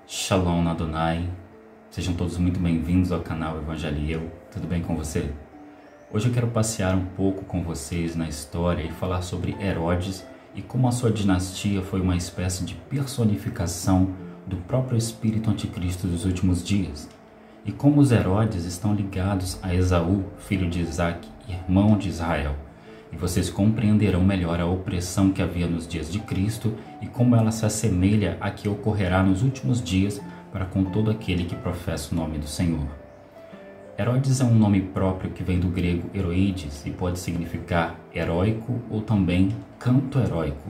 Shalom Adonai, sejam todos muito bem-vindos ao canal Evangeliel, tudo bem com você? Hoje eu quero passear um pouco com vocês na história e falar sobre Herodes e como a sua dinastia foi uma espécie de personificação do próprio espírito anticristo dos últimos dias, e como os Herodes estão ligados a Esaú, filho de Isaac, irmão de Israel. E vocês compreenderão melhor a opressão que havia nos dias de Cristo e como ela se assemelha à que ocorrerá nos últimos dias para com todo aquele que professa o nome do Senhor. Herodes é um nome próprio que vem do grego heroides e pode significar heróico ou também canto heróico,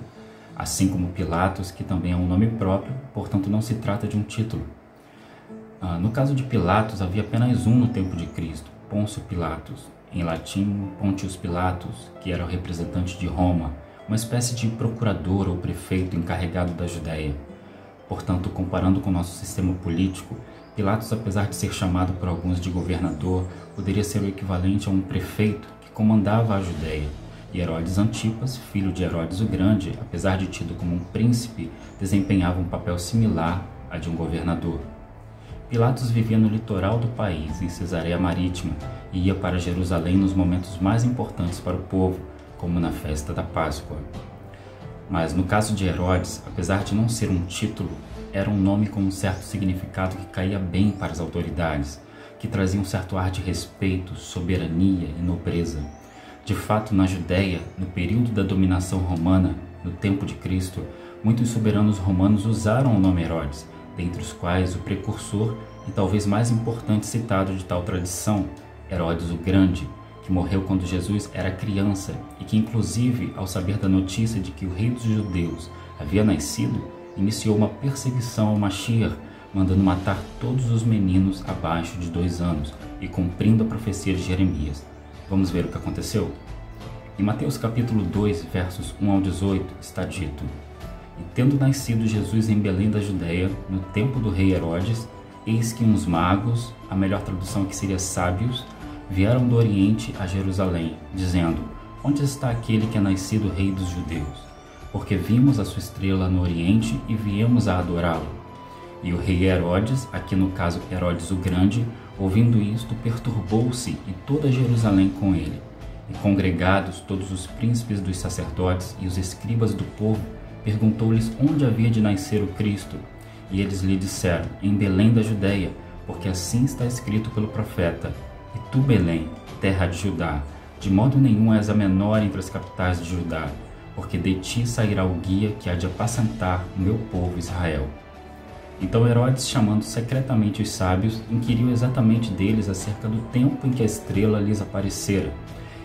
assim como Pilatos, que também é um nome próprio, portanto não se trata de um título. No caso de Pilatos, havia apenas um no tempo de Cristo, Pôncio Pilatos, em latim Pontius Pilatus, que era o representante de Roma, uma espécie de procurador ou prefeito encarregado da Judéia. Portanto, comparando com o nosso sistema político, Pilatos, apesar de ser chamado por alguns de governador, poderia ser o equivalente a um prefeito que comandava a Judéia. E Herodes Antipas, filho de Herodes o Grande, apesar de tido como um príncipe, desempenhava um papel similar a de um governador. Pilatos vivia no litoral do país, em Cesareia Marítima, e ia para Jerusalém nos momentos mais importantes para o povo, como na festa da Páscoa. Mas no caso de Herodes, apesar de não ser um título, era um nome com um certo significado que caía bem para as autoridades, que trazia um certo ar de respeito, soberania e nobreza. De fato, na Judéia, no período da dominação romana, no tempo de Cristo, muitos soberanos romanos usaram o nome Herodes, dentre os quais o precursor e talvez mais importante citado de tal tradição, Herodes o Grande, que morreu quando Jesus era criança e que, inclusive, ao saber da notícia de que o rei dos judeus havia nascido, iniciou uma perseguição ao Mashiach, mandando matar todos os meninos abaixo de 2 anos e cumprindo a profecia de Jeremias. Vamos ver o que aconteceu? Em Mateus capítulo 2, versos 1 ao 18, está dito: E tendo nascido Jesus em Belém da Judéia, no tempo do rei Herodes, eis que uns magos, a melhor tradução aqui seria sábios, vieram do Oriente a Jerusalém, dizendo: Onde está aquele que é nascido rei dos judeus? Porque vimos a sua estrela no Oriente e viemos a adorá-lo. E o rei Herodes, aqui no caso Herodes o Grande, ouvindo isto, perturbou-se e toda Jerusalém com ele. E congregados todos os príncipes dos sacerdotes e os escribas do povo, perguntou-lhes onde havia de nascer o Cristo. E eles lhe disseram: Em Belém da Judéia, porque assim está escrito pelo profeta: E tu, Belém, terra de Judá, de modo nenhum és a menor entre as capitais de Judá, porque de ti sairá o guia que há de apacentar o meu povo Israel. Então Herodes, chamando secretamente os sábios, inquiriu exatamente deles acerca do tempo em que a estrela lhes aparecera.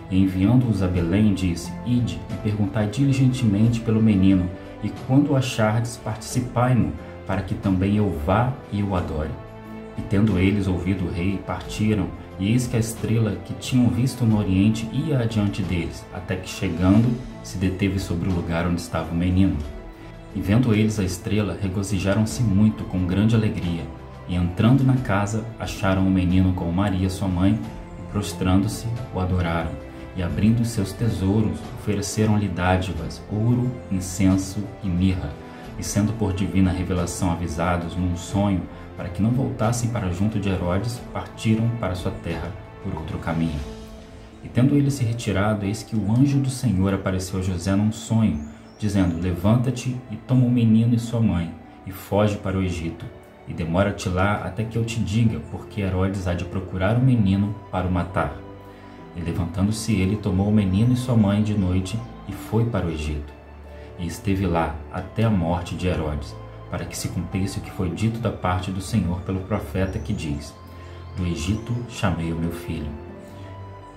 E enviando-os a Belém, disse: Ide e perguntai diligentemente pelo menino, e quando o achardes, participai-mo, para que também eu vá e o adore. E tendo eles ouvido o rei, partiram, e eis que a estrela que tinham visto no Oriente ia adiante deles, até que, chegando, se deteve sobre o lugar onde estava o menino. E vendo eles a estrela, regozijaram-se muito com grande alegria, e entrando na casa, acharam o menino com Maria sua mãe, e prostrando-se, o adoraram. E abrindo seus tesouros, ofereceram-lhe dádivas, ouro, incenso e mirra. E sendo por divina revelação avisados num sonho, para que não voltassem para junto de Herodes, partiram para sua terra por outro caminho. E tendo ele se retirado, eis que o anjo do Senhor apareceu a José num sonho, dizendo: Levanta-te e toma o menino e sua mãe, e foge para o Egito. E demora-te lá até que eu te diga, porque Herodes há de procurar o menino para o matar. E levantando-se ele, tomou o menino e sua mãe de noite e foi para o Egito. E esteve lá até a morte de Herodes, para que se cumprisse o que foi dito da parte do Senhor pelo profeta, que diz: Do Egito chamei o meu filho.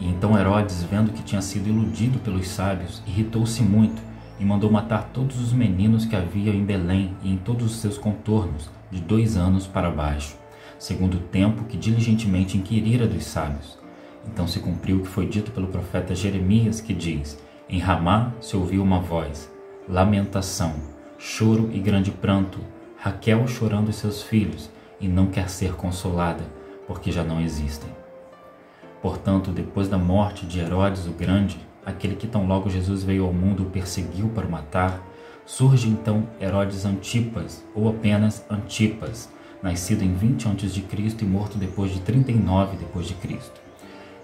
E então Herodes, vendo que tinha sido iludido pelos sábios, irritou-se muito e mandou matar todos os meninos que havia em Belém e em todos os seus contornos, de 2 anos para baixo, segundo o tempo que diligentemente inquirira dos sábios. Então se cumpriu o que foi dito pelo profeta Jeremias, que diz: Em Ramá se ouviu uma voz, lamentação, choro e grande pranto, Raquel chorando os seus filhos, e não quer ser consolada, porque já não existem. Portanto, depois da morte de Herodes o Grande, aquele que tão logo Jesus veio ao mundo o perseguiu para o matar, surge então Herodes Antipas, ou apenas Antipas, nascido em 20 a.C. e morto depois de 39 d.C.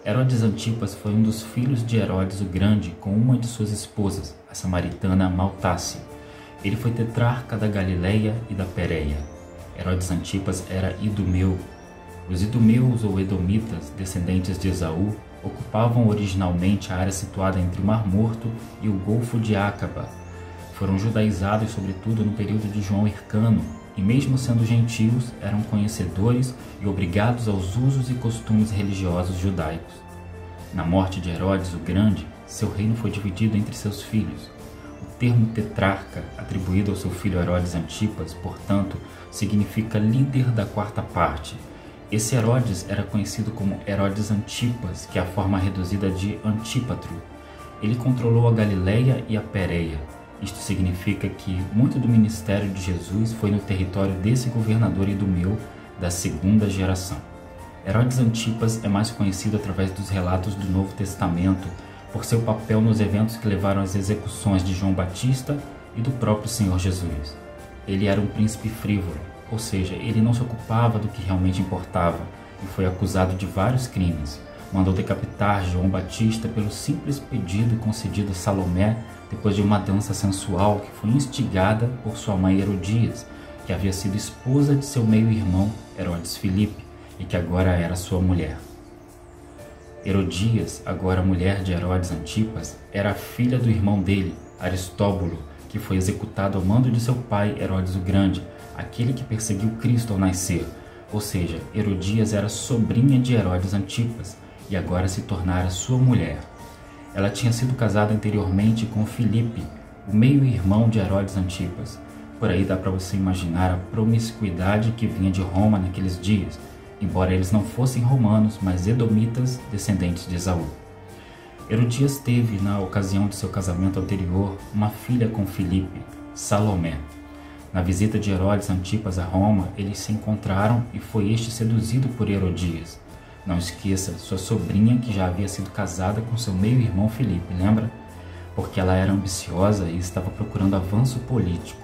Herodes Antipas foi um dos filhos de Herodes o Grande com uma de suas esposas, a samaritana Maltácia. Ele foi tetrarca da Galileia e da Pérea. Herodes Antipas era idumeu. Os idumeus ou edomitas, descendentes de Esaú, ocupavam originalmente a área situada entre o Mar Morto e o Golfo de Acaba. Foram judaizados sobretudo no período de João Hircano, e mesmo sendo gentios, eram conhecedores e obrigados aos usos e costumes religiosos judaicos. Na morte de Herodes o Grande, seu reino foi dividido entre seus filhos. O termo tetrarca, atribuído ao seu filho Herodes Antipas, portanto, significa líder da quarta parte. Esse Herodes era conhecido como Herodes Antipas, que é a forma reduzida de Antípatro. Ele controlou a Galileia e a Pérea. Isto significa que muito do ministério de Jesus foi no território desse governador idumeu da segunda geração. Herodes Antipas é mais conhecido através dos relatos do Novo Testamento por seu papel nos eventos que levaram às execuções de João Batista e do próprio Senhor Jesus. Ele era um príncipe frívolo, ou seja, ele não se ocupava do que realmente importava e foi acusado de vários crimes. Mandou decapitar João Batista pelo simples pedido concedido a Salomé depois de uma dança sensual que foi instigada por sua mãe Herodias, que havia sido esposa de seu meio-irmão Herodes Filipe e que agora era sua mulher. Herodias, agora mulher de Herodes Antipas, era a filha do irmão dele, Aristóbulo, que foi executado ao mando de seu pai Herodes o Grande, aquele que perseguiu Cristo ao nascer. Ou seja, Herodias era sobrinha de Herodes Antipas e agora se tornara sua mulher. Ela tinha sido casada anteriormente com Filipe, o meio-irmão de Herodes Antipas. Por aí dá para você imaginar a promiscuidade que vinha de Roma naqueles dias, embora eles não fossem romanos, mas edomitas, descendentes de Esaú. Herodias teve, na ocasião de seu casamento anterior, uma filha com Filipe, Salomé. Na visita de Herodes Antipas a Roma, eles se encontraram e foi este seduzido por Herodias. Não esqueça, sua sobrinha que já havia sido casada com seu meio-irmão Filipe, lembra? Porque ela era ambiciosa e estava procurando avanço político.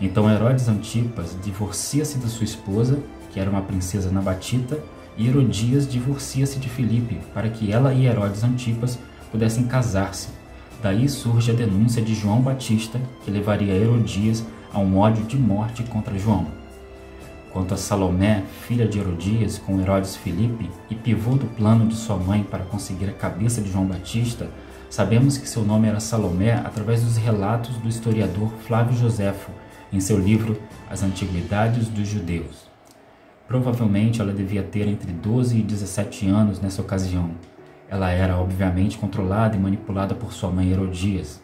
Então Herodes Antipas divorcia-se da sua esposa, que era uma princesa nabatita, e Herodias divorcia-se de Filipe para que ela e Herodes Antipas pudessem casar-se. Daí surge a denúncia de João Batista, que levaria Herodias a um ódio de morte contra João. Quanto a Salomé, filha de Herodias com Herodes Filipe e pivô do plano de sua mãe para conseguir a cabeça de João Batista, sabemos que seu nome era Salomé através dos relatos do historiador Flávio Joséfo em seu livro As Antiguidades dos Judeus. Provavelmente ela devia ter entre 12 e 17 anos nessa ocasião. Ela era obviamente controlada e manipulada por sua mãe Herodias.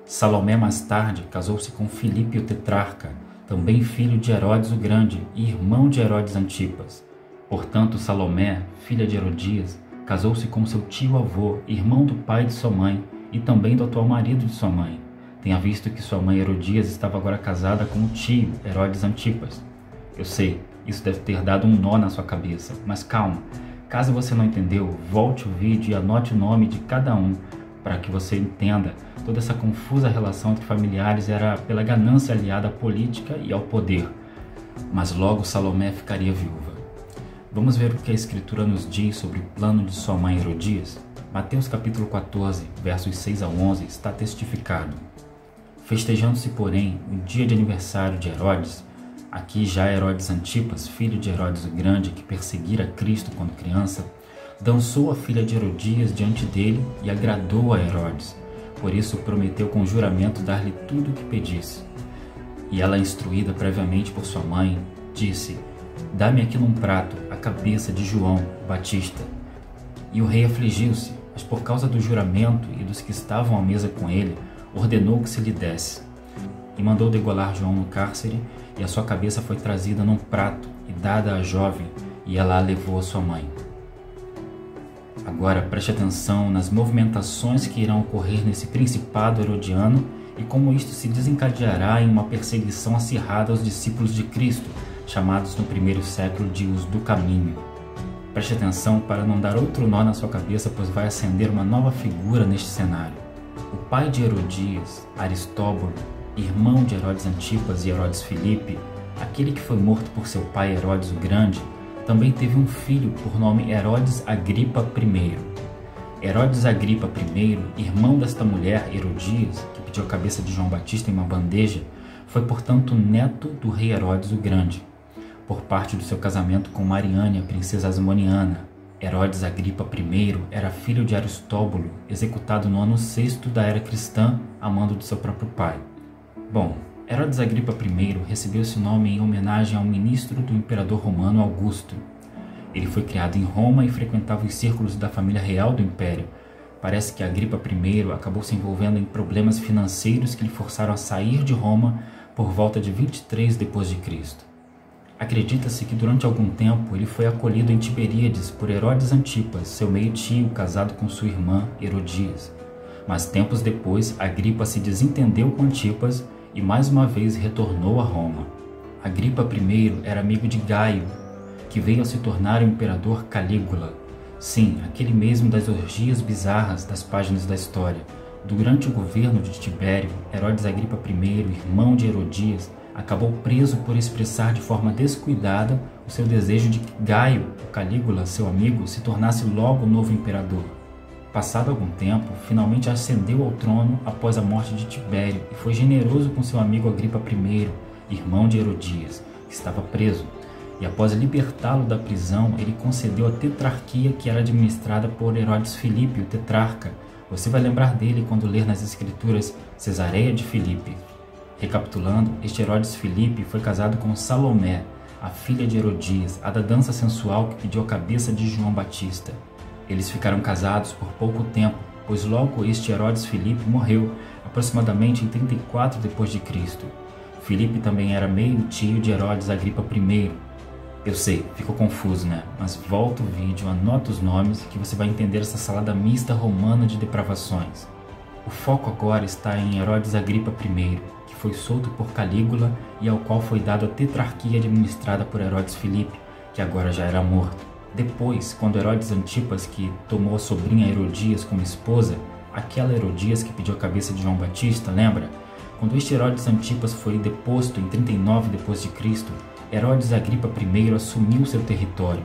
Salomé mais tarde casou-se com Filipe o tetrarca, também filho de Herodes o Grande e irmão de Herodes Antipas. Portanto, Salomé, filha de Herodias, casou-se com seu tio-avô, irmão do pai de sua mãe e também do atual marido de sua mãe. Tenha visto que sua mãe Herodias estava agora casada com o tio, Herodes Antipas. Eu sei, isso deve ter dado um nó na sua cabeça, mas calma. Caso você não entendeu, volte o vídeo e anote o nome de cada um, para que você entenda. Toda essa confusa relação entre familiares era pela ganância aliada à política e ao poder. Mas logo Salomé ficaria viúva. Vamos ver o que a Escritura nos diz sobre o plano de sua mãe Herodias? Mateus capítulo 14, versos 6 a 11, está testificado. Festejando-se, porém, o dia de aniversário de Herodes, aqui já Herodes Antipas, filho de Herodes o Grande, que perseguira Cristo quando criança, dançou a filha de Herodias diante dele e agradou a Herodes. Por isso prometeu com juramento dar-lhe tudo o que pedisse. E ela, instruída previamente por sua mãe, disse: "Dá-me aqui num prato a cabeça de João Batista." E o rei afligiu-se, mas por causa do juramento e dos que estavam à mesa com ele, ordenou que se lhe desse. E mandou degolar João no cárcere, e a sua cabeça foi trazida num prato e dada à jovem, e ela a levou à sua mãe. Agora preste atenção nas movimentações que irão ocorrer nesse principado herodiano e como isto se desencadeará em uma perseguição acirrada aos discípulos de Cristo, chamados no primeiro século de os do caminho. Preste atenção para não dar outro nó na sua cabeça, pois vai acender uma nova figura neste cenário. O pai de Herodias, Aristóbulo, irmão de Herodes Antipas e Herodes Filipe, aquele que foi morto por seu pai Herodes o Grande, também teve um filho por nome Herodes Agripa I. Herodes Agripa I, irmão desta mulher, Herodias, que pediu a cabeça de João Batista em uma bandeja, foi, portanto, neto do rei Herodes o Grande, por parte do seu casamento com Mariane, a princesa Asmoniana. Herodes Agripa I era filho de Aristóbulo, executado no ano 6º da era cristã, a mando de seu próprio pai. Bom, Herodes Agripa I recebeu esse nome em homenagem ao ministro do imperador romano Augusto. Ele foi criado em Roma e frequentava os círculos da família real do império. Parece que Agripa I acabou se envolvendo em problemas financeiros que lhe forçaram a sair de Roma por volta de 23 d.C. Acredita-se que durante algum tempo ele foi acolhido em Tiberíades por Herodes Antipas, seu meio-tio casado com sua irmã Herodias. Mas tempos depois, Agripa se desentendeu com Antipas e mais uma vez retornou a Roma. Agripa I era amigo de Gaio, que veio a se tornar o imperador Calígula. Sim, aquele mesmo das orgias bizarras das páginas da história. Durante o governo de Tibério, Herodes Agripa I, irmão de Herodias, acabou preso por expressar de forma descuidada o seu desejo de que Gaio, o Calígula, seu amigo, se tornasse logo o novo imperador. Passado algum tempo, finalmente ascendeu ao trono após a morte de Tibério e foi generoso com seu amigo Agripa I, irmão de Herodias, que estava preso. E após libertá-lo da prisão, ele concedeu a tetrarquia que era administrada por Herodes Filipe, o tetrarca. Você vai lembrar dele quando ler nas escrituras Cesareia de Filipe. Recapitulando, este Herodes Filipe foi casado com Salomé, a filha de Herodias, a da dança sensual que pediu a cabeça de João Batista. Eles ficaram casados por pouco tempo, pois logo este Herodes Filipe morreu, aproximadamente em 34 d.C. Filipe também era meio-tio de Herodes Agripa I. Eu sei, ficou confuso, né? Mas volta o vídeo, anota os nomes que você vai entender essa salada mista romana de depravações. O foco agora está em Herodes Agripa I, que foi solto por Calígula e ao qual foi dada a tetrarquia administrada por Herodes Filipe, que agora já era morto. Depois, quando Herodes Antipas, que tomou a sobrinha Herodias como esposa, aquela Herodias que pediu a cabeça de João Batista, lembra? Quando este Herodes Antipas foi deposto em 39 d.C., Herodes Agripa I assumiu seu território.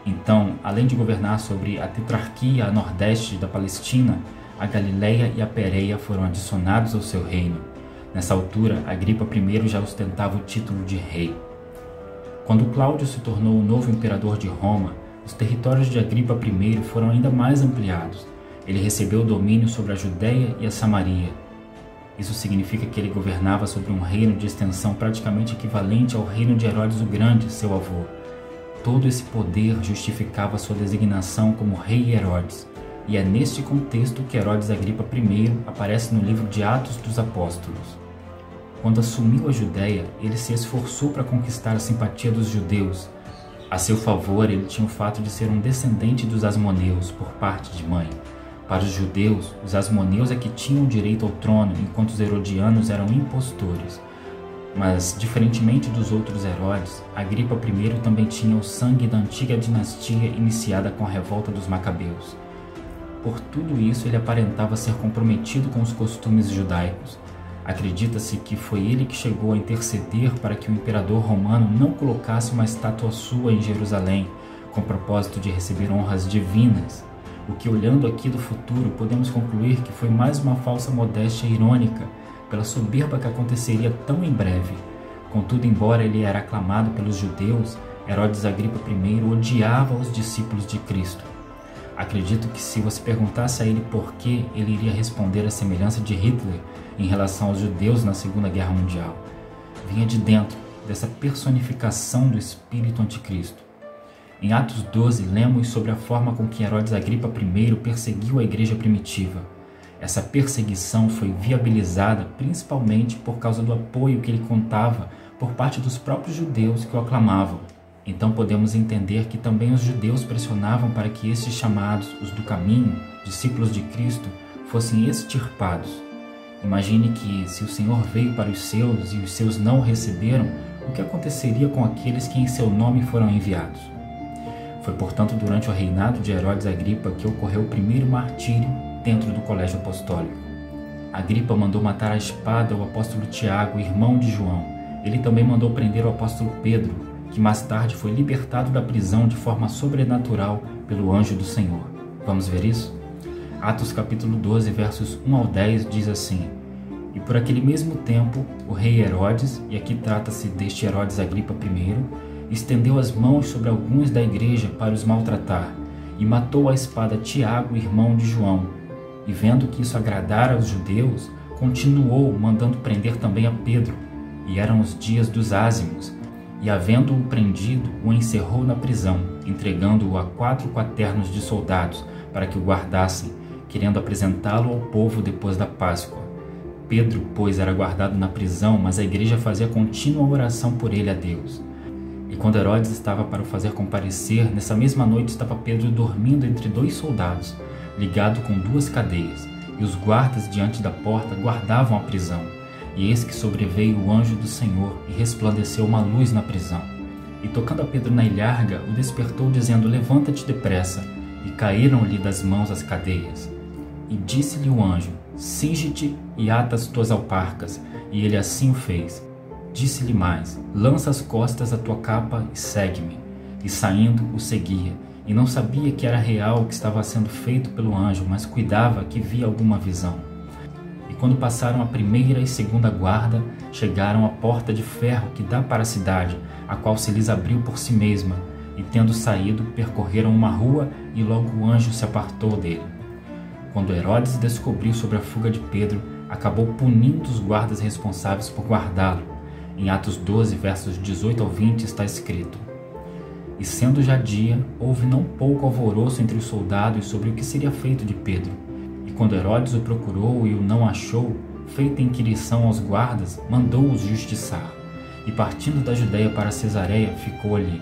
Então, além de governar sobre a tetrarquia a nordeste da Palestina, a Galileia e a Pérea foram adicionados ao seu reino. Nessa altura, Agripa I já ostentava o título de rei. Quando Cláudio se tornou o novo imperador de Roma, os territórios de Agripa I foram ainda mais ampliados. Ele recebeu o domínio sobre a Judéia e a Samaria. Isso significa que ele governava sobre um reino de extensão praticamente equivalente ao reino de Herodes o Grande, seu avô. Todo esse poder justificava sua designação como rei Herodes. E é neste contexto que Herodes Agripa I aparece no livro de Atos dos Apóstolos. Quando assumiu a Judéia, ele se esforçou para conquistar a simpatia dos judeus. A seu favor, ele tinha o fato de ser um descendente dos Asmoneus por parte de mãe. Para os judeus, os Asmoneus é que tinham direito ao trono, enquanto os herodianos eram impostores. Mas, diferentemente dos outros Herodes, Agripa I também tinha o sangue da antiga dinastia iniciada com a revolta dos Macabeus. Por tudo isso, ele aparentava ser comprometido com os costumes judaicos. Acredita-se que foi ele que chegou a interceder para que o imperador romano não colocasse uma estátua sua em Jerusalém, com o propósito de receber honras divinas. O que, olhando aqui do futuro, podemos concluir que foi mais uma falsa modéstia irônica, pela soberba que aconteceria tão em breve. Contudo, embora ele era aclamado pelos judeus, Herodes Agripa I odiava os discípulos de Cristo. Acredito que se você perguntasse a ele por que, ele iria responder à semelhança de Hitler em relação aos judeus na Segunda Guerra Mundial. Vinha de dentro dessa personificação do espírito anticristo. Em Atos 12, lemos sobre a forma com que Herodes Agripa I perseguiu a igreja primitiva. Essa perseguição foi viabilizada principalmente por causa do apoio que ele contava por parte dos próprios judeus que o aclamavam. Então podemos entender que também os judeus pressionavam para que estes chamados, os do caminho, discípulos de Cristo, fossem extirpados. Imagine que, se o Senhor veio para os seus e os seus não o receberam, o que aconteceria com aqueles que em seu nome foram enviados? Foi, portanto, durante o reinado de Herodes Agripa que ocorreu o primeiro martírio dentro do colégio apostólico. Agripa mandou matar à espada o apóstolo Tiago, irmão de João. ele também mandou prender o apóstolo Pedro, que mais tarde foi libertado da prisão de forma sobrenatural pelo anjo do Senhor. Vamos ver isso? Atos capítulo 12, versos 1 ao 10 diz assim: E por aquele mesmo tempo, o rei Herodes, e aqui trata-se deste Herodes Agripa I, estendeu as mãos sobre alguns da igreja para os maltratar, e matou à espada Tiago, irmão de João. E vendo que isso agradara aos judeus, continuou mandando prender também a Pedro. E eram os dias dos ázimos, e havendo-o prendido, o encerrou na prisão, entregando-o a 4 quaternos de soldados, para que o guardassem, querendo apresentá-lo ao povo depois da Páscoa. Pedro, pois, era guardado na prisão, mas a igreja fazia contínua oração por ele a Deus. E quando Herodes estava para o fazer comparecer, nessa mesma noite estava Pedro dormindo entre 2 soldados, ligado com 2 cadeias, e os guardas diante da porta guardavam a prisão. E eis que sobreveio o anjo do Senhor, e resplandeceu uma luz na prisão. E tocando a Pedro na ilharga, o despertou, dizendo: Levanta-te depressa. E caíram-lhe das mãos as cadeias. E disse-lhe o anjo: Cinge-te e ata as tuas alparcas. E ele assim o fez. Disse-lhe mais: Lança as costas a tua capa e segue-me. E saindo, o seguia. E não sabia que era real o que estava sendo feito pelo anjo, mas cuidava que via alguma visão. E quando passaram a primeira e segunda guarda, chegaram à porta de ferro que dá para a cidade, a qual se lhes abriu por si mesma. E tendo saído, percorreram uma rua, e logo o anjo se apartou dele. Quando Herodes descobriu sobre a fuga de Pedro, acabou punindo os guardas responsáveis por guardá-lo. Em Atos 12, versos 18 ao 20, está escrito: E sendo já dia, houve não pouco alvoroço entre os soldados sobre o que seria feito de Pedro. E quando Herodes o procurou e o não achou, feita inquirição aos guardas, mandou-os justiçar. E partindo da Judeia para Cesareia, ficou ali.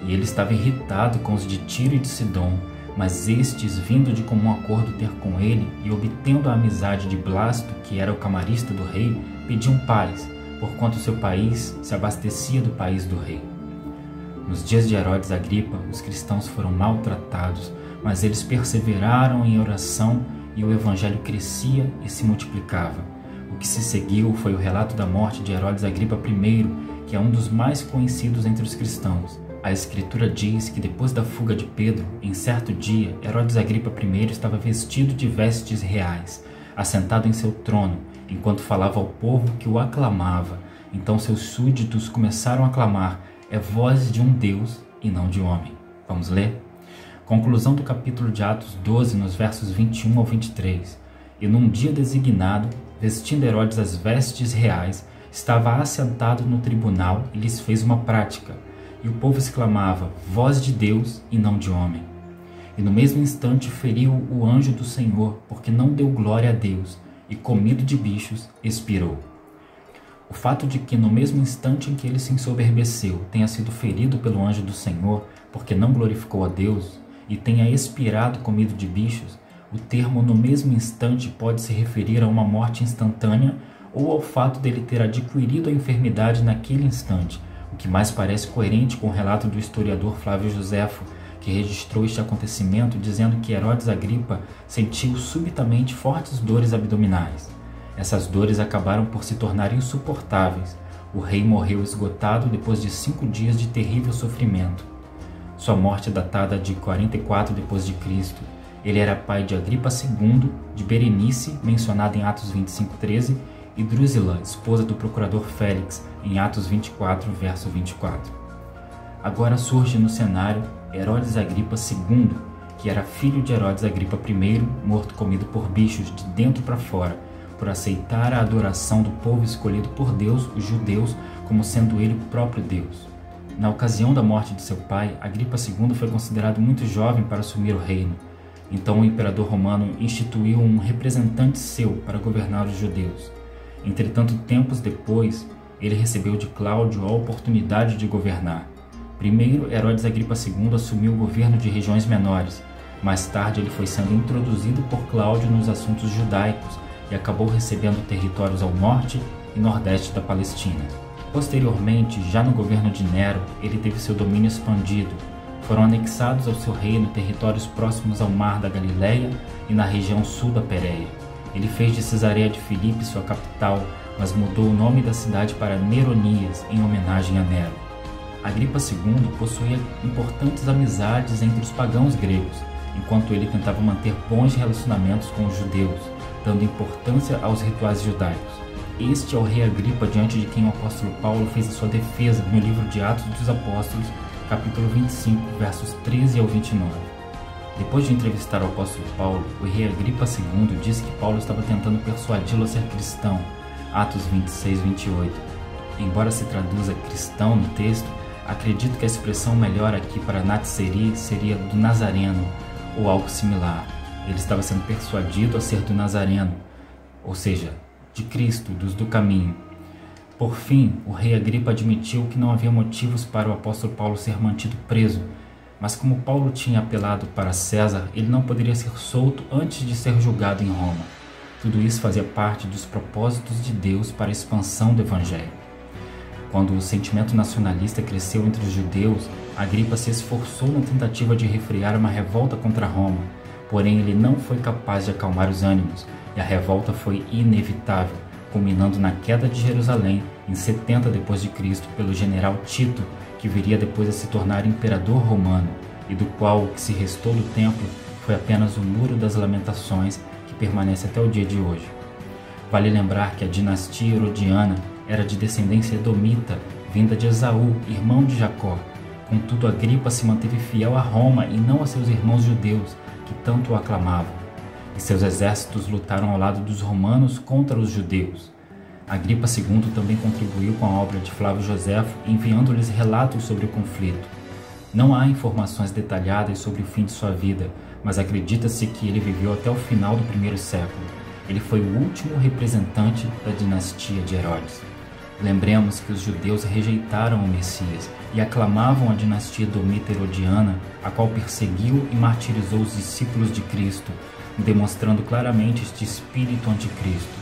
E ele estava irritado com os de Tiro e de Sidom, mas estes, vindo de comum acordo ter com ele, e obtendo a amizade de Blasto, que era o camarista do rei, pediam paz, porquanto seu país se abastecia do país do rei. Nos dias de Herodes Agripa, os cristãos foram maltratados, mas eles perseveraram em oração, e o evangelho crescia e se multiplicava. O que se seguiu foi o relato da morte de Herodes Agripa I, que é um dos mais conhecidos entre os cristãos. A Escritura diz que depois da fuga de Pedro, em certo dia, Herodes Agripa I estava vestido de vestes reais, assentado em seu trono, enquanto falava ao povo que o aclamava. Então seus súditos começaram a clamar: é voz de um Deus e não de homem. Vamos ler? Conclusão do capítulo de Atos 12, nos versos 21 ao 23. E num dia designado, vestindo Herodes as vestes reais, estava assentado no tribunal e lhes fez uma prática. E o povo exclamava: voz de Deus e não de homem. E no mesmo instante feriu o anjo do Senhor, porque não deu glória a Deus, e comido de bichos, expirou. O fato de que no mesmo instante em que ele se ensoberbeceu, tenha sido ferido pelo anjo do Senhor, porque não glorificou a Deus, e tenha expirado comido de bichos, o termo no mesmo instante pode se referir a uma morte instantânea ou ao fato dele ter adquirido a enfermidade naquele instante, o que mais parece coerente com o relato do historiador Flávio Josefo, que registrou este acontecimento dizendo que Herodes Agripa sentiu subitamente fortes dores abdominais. Essas dores acabaram por se tornar insuportáveis. O rei morreu esgotado depois de 5 dias de terrível sofrimento. Sua morte é datada de 44 d.C. Ele era pai de Agripa II, de Berenice, mencionada em Atos 25:13, e Drusila, esposa do procurador Félix, em Atos 24, verso 24. Agora surge no cenário Herodes Agripa II, que era filho de Herodes Agripa I, morto comido por bichos de dentro para fora, por aceitar a adoração do povo escolhido por Deus, os judeus, como sendo ele o próprio Deus. Na ocasião da morte de seu pai, Agripa II foi considerado muito jovem para assumir o reino. Então o imperador romano instituiu um representante seu para governar os judeus. Entretanto, tempos depois, ele recebeu de Cláudio a oportunidade de governar. Primeiro, Herodes Agripa II assumiu o governo de regiões menores. Mais tarde, ele foi sendo introduzido por Cláudio nos assuntos judaicos e acabou recebendo territórios ao norte e nordeste da Palestina. Posteriormente, já no governo de Nero, ele teve seu domínio expandido. Foram anexados ao seu reino territórios próximos ao mar da Galileia e na região sul da Pérea. Ele fez de Cesareia de Filipe sua capital, mas mudou o nome da cidade para Neronias, em homenagem a Nero. Agripa II possuía importantes amizades entre os pagãos gregos, enquanto ele tentava manter bons relacionamentos com os judeus, dando importância aos rituais judaicos. Este é o rei Agripa diante de quem o apóstolo Paulo fez a sua defesa no livro de Atos dos Apóstolos, capítulo 25, versos 13 ao 29. Depois de entrevistar o apóstolo Paulo, o rei Agripa II disse que Paulo estava tentando persuadi-lo a ser cristão, Atos 26, 28. Embora se traduza cristão no texto, acredito que a expressão melhor aqui para natseri seria do Nazareno, ou algo similar. Ele estava sendo persuadido a ser do Nazareno, ou seja, de Cristo, dos do caminho. Por fim, o rei Agripa admitiu que não havia motivos para o apóstolo Paulo ser mantido preso, mas como Paulo tinha apelado para César, ele não poderia ser solto antes de ser julgado em Roma. Tudo isso fazia parte dos propósitos de Deus para a expansão do Evangelho. Quando o sentimento nacionalista cresceu entre os judeus, Agripa se esforçou na tentativa de refrear uma revolta contra Roma, porém ele não foi capaz de acalmar os ânimos, e a revolta foi inevitável, culminando na queda de Jerusalém em 70 d.C. pelo general Tito, que viria depois a se tornar imperador romano, e do qual o que se restou do templo foi apenas o Muro das Lamentações, que permanece até o dia de hoje. Vale lembrar que a dinastia herodiana era de descendência edomita, vinda de Esaú, irmão de Jacó. Contudo, Agripa se manteve fiel a Roma e não a seus irmãos judeus, que tanto o aclamavam. E seus exércitos lutaram ao lado dos romanos contra os judeus. Agripa II também contribuiu com a obra de Flávio Joséfo, enviando-lhes relatos sobre o conflito. Não há informações detalhadas sobre o fim de sua vida, mas acredita-se que ele viveu até o final do primeiro século. Ele foi o último representante da dinastia de Herodes. Lembremos que os judeus rejeitaram o Messias e aclamavam a dinastia edomita herodiana, a qual perseguiu e martirizou os discípulos de Cristo, demonstrando claramente este espírito anticristo.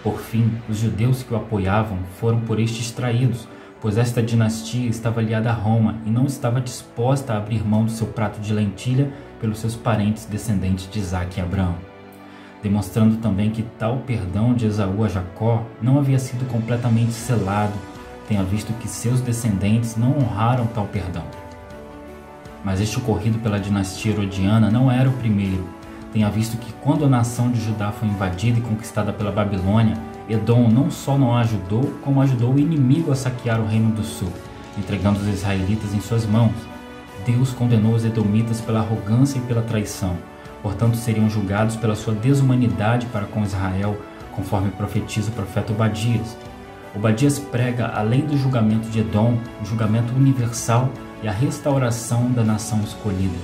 Por fim, os judeus que o apoiavam foram por estes traídos, pois esta dinastia estava aliada a Roma e não estava disposta a abrir mão do seu prato de lentilha pelos seus parentes descendentes de Isaque e Abraão, demonstrando também que tal perdão de Esaú a Jacó não havia sido completamente selado, tenha visto que seus descendentes não honraram tal perdão. Mas este ocorrido pela dinastia herodiana não era o primeiro, tenha visto que quando a nação de Judá foi invadida e conquistada pela Babilônia, Edom não só não a ajudou, como ajudou o inimigo a saquear o reino do sul, entregando os israelitas em suas mãos. Deus condenou os edomitas pela arrogância e pela traição, portanto seriam julgados pela sua desumanidade para com Israel, conforme profetiza o profeta Obadias. Obadias prega, além do julgamento de Edom, o julgamento universal e a restauração da nação escolhida.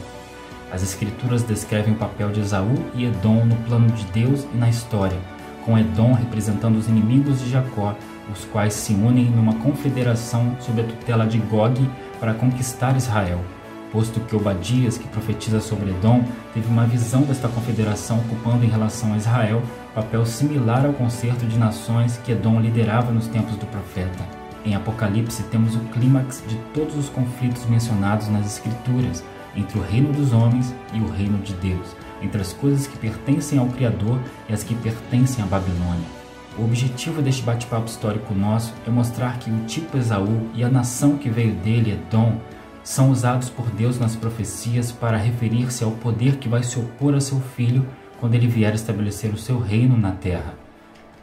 As Escrituras descrevem o papel de Esaú e Edom no plano de Deus e na história, com Edom representando os inimigos de Jacó, os quais se unem numa confederação sob a tutela de Gog para conquistar Israel, posto que Obadias, que profetiza sobre Edom, teve uma visão desta confederação ocupando em relação a Israel papel similar ao concerto de nações que Edom liderava nos tempos do profeta. Em Apocalipse temos o clímax de todos os conflitos mencionados nas Escrituras, entre o reino dos homens e o reino de Deus, entre as coisas que pertencem ao Criador e as que pertencem à Babilônia. O objetivo deste bate-papo histórico nosso é mostrar que o tipo Esaú e a nação que veio dele, Edom, são usados por Deus nas profecias para referir-se ao poder que vai se opor a seu filho quando ele vier estabelecer o seu reino na terra.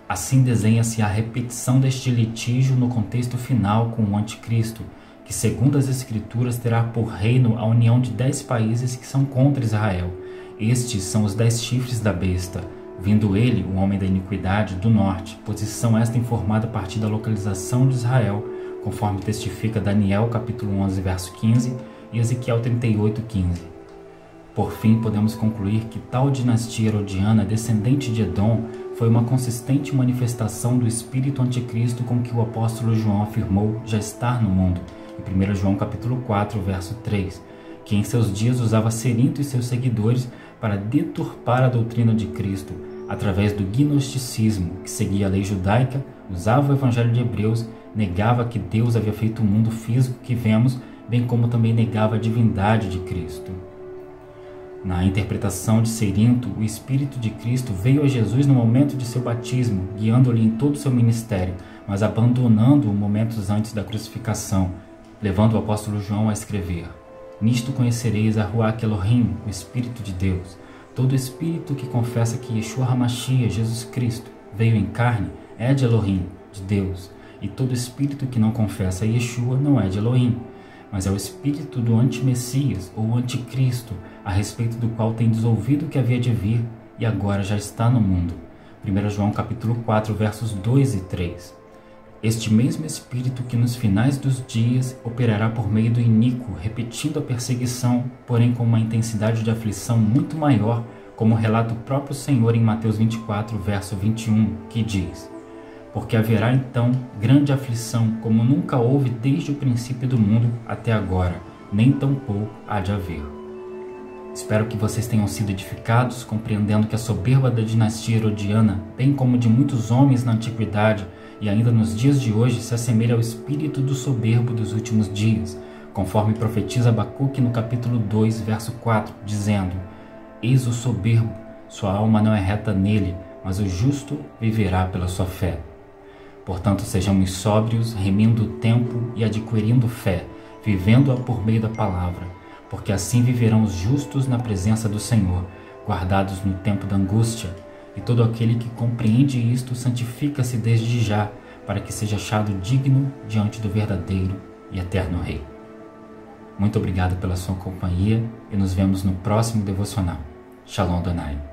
Assim desenha-se a repetição deste litígio no contexto final com o anticristo, que segundo as Escrituras terá por reino a união de 10 países que são contra Israel. Estes são os 10 chifres da besta, vindo ele, o homem da iniquidade, do norte, posição esta informada a partir da localização de Israel, conforme testifica Daniel capítulo 11, verso 15 e Ezequiel 38, 15. Por fim, podemos concluir que tal dinastia herodiana, descendente de Edom, foi uma consistente manifestação do espírito anticristo com que o apóstolo João afirmou já estar no mundo, em 1 João capítulo 4, verso 3, que em seus dias usava Cerinto e seus seguidores para deturpar a doutrina de Cristo, através do gnosticismo, que seguia a lei judaica, usava o evangelho de Hebreus, negava que Deus havia feito o mundo físico que vemos, bem como também negava a divindade de Cristo. Na interpretação de Cerinto, o Espírito de Cristo veio a Jesus no momento de seu batismo, guiando-lhe em todo o seu ministério, mas abandonando-o momentos antes da crucificação, levando o apóstolo João a escrever: Nisto conhecereis a Ruach Elohim, o Espírito de Deus. Todo espírito que confessa que Yeshua HaMashiach, Jesus Cristo, veio em carne, é de Elohim, de Deus. E todo espírito que não confessa Yeshua não é de Elohim, mas é o espírito do anti-Messias ou anticristo, a respeito do qual tendes ouvido que havia de vir e agora já está no mundo. 1 João capítulo 4, versos 2 e 3. Este mesmo espírito que nos finais dos dias operará por meio do iníquo, repetindo a perseguição, porém com uma intensidade de aflição muito maior, como relata o próprio Senhor em Mateus 24, verso 21, que diz: Porque haverá então grande aflição, como nunca houve desde o princípio do mundo até agora, nem tampouco há de haver. Espero que vocês tenham sido edificados, compreendendo que a soberba da dinastia herodiana, bem como de muitos homens na antiguidade e ainda nos dias de hoje, se assemelha ao espírito do soberbo dos últimos dias, conforme profetiza Abacuque no capítulo 2, verso 4, dizendo: Eis o soberbo, sua alma não é reta nele, mas o justo viverá pela sua fé. Portanto, sejamos sóbrios, remindo o tempo e adquirindo fé, vivendo-a por meio da palavra, porque assim viverão os justos na presença do Senhor, guardados no tempo da angústia. E todo aquele que compreende isto santifica-se desde já, para que seja achado digno diante do verdadeiro e eterno Rei. Muito obrigado pela sua companhia e nos vemos no próximo devocional. Shalom Adonai.